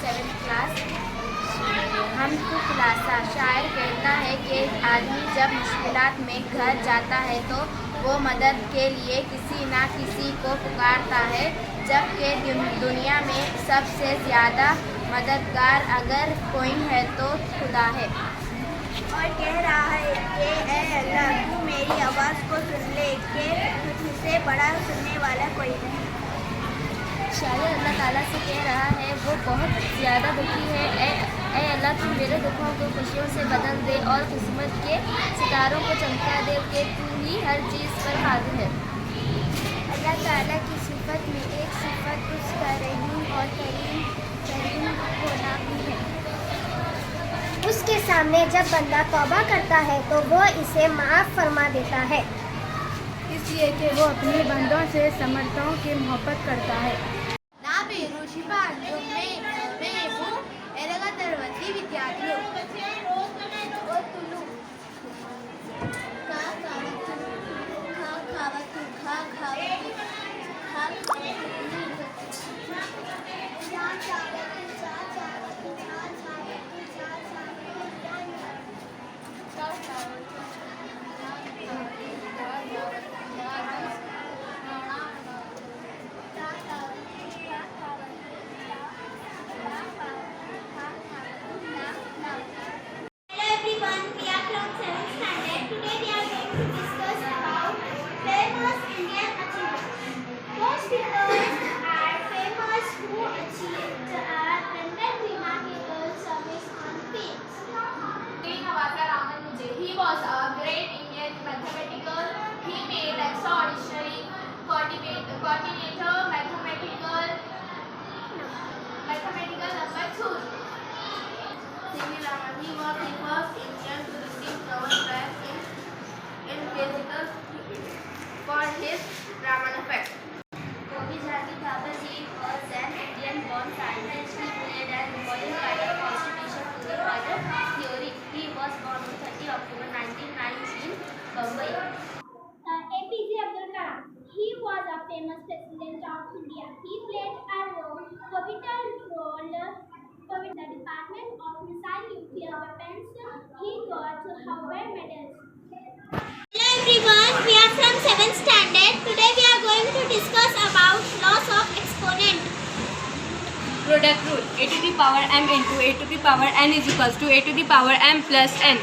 7th class. हम को खुलासा शायर कहता है कि आदमी जब मुश्किलात में घर जाता है तो वो मदद के लिए किसी ना किसी को पुकारता है, जबकि दुनिया में सबसे ज़्यादा मददगार अगर कोई है तो खुदा है। और कह रहा है कि ए अल्लाह, तू मेरी आवाज़ को सुन ले कि तुझसे बड़ा सुनने वाला कोई नहीं। शायर अल्लाह ताला से कह रहा है वो बहुत ज़्यादा दुखी है। ए अल्लाह, तू मेरे दुखों को खुशियों से बदल दे और किस्मत के सितारों को चमका दे कि तू ही हर चीज़ पर कादिर है। अल्लाह ताला की सिफत में एक सिफत उसका रहीम और करीम होना भी है। उसके सामने जब बंदा तौबा करता है तो वो इसे माफ़ फरमा देता है, इसलिए कि वो अपने बंदों से समर्थों की मोहब्बत करता है। నా పేరు శివాంజు, మేము ఎరగ తరగతి విద్యార్థులు. He was a great Indian mathematician. He made extraordinary coordinator mathematical number theory. C.V. Raman. He was the first Indian to receive Nobel Prize in physics for his Raman effect. Homi Jhangi Thakur ji was an Indian-born scientist. He played an important part of contribution to the quantum theory. He was born on 30 October 1919, Mumbai. APJ Abdul Kalam. He was a famous president of India. He played a pivotal role in the department of missile nuclear weapons. He got Howard medals. Hello everyone, we are from 7th standard. Today we are going to discuss about laws of exponent. Product rule: a to the power m into a to the power n is equals to a to the power m plus n.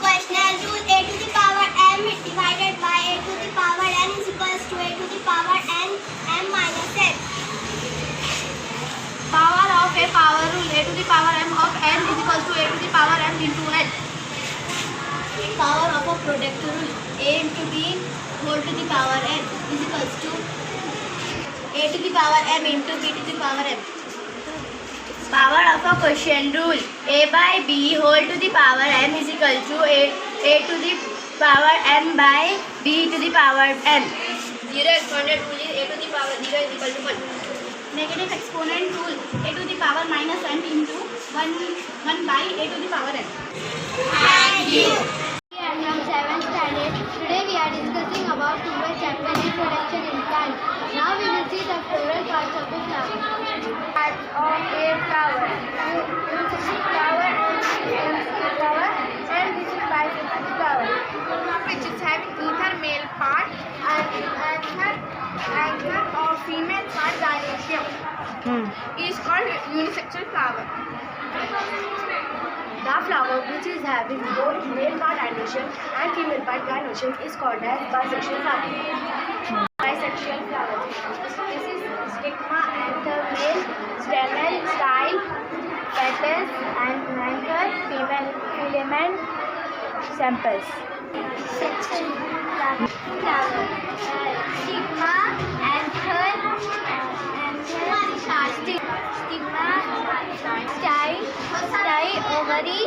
Quational rule: a to the power m divided by a to the power n is equals to a to the power n m minus n. Power of a power rule: a to the power m of n is equals to a to the power m into n. Power of a product rule: a into b whole to the power n is equals to a to the power m into b to the power m. Power of a quotient rule: a by b whole to the power m is equal to a to the power n by b to the power n. Zero exponent rule is a to the power 0 is equal to 1. Negative exponent rule: a to the power minus n into 1 by a to the power n. Thank you. We are from 7th standard. Today we are discussing about flower chapter introduction in plant. Now we will see the floral parts of the flower. Parts of a flower. Flower and this is bisexual flower, which is having either male part and anther or female part gynoecium. Is called unisexual flower. The flower which is having both male part gynoecium and female part gynoecium is called as bisexual flower. Bisexual flower. This is stigma and the male stamen, style, petals and anther, female filament samples. Sexual flower. Stigma, anther, stigma, style, ovary,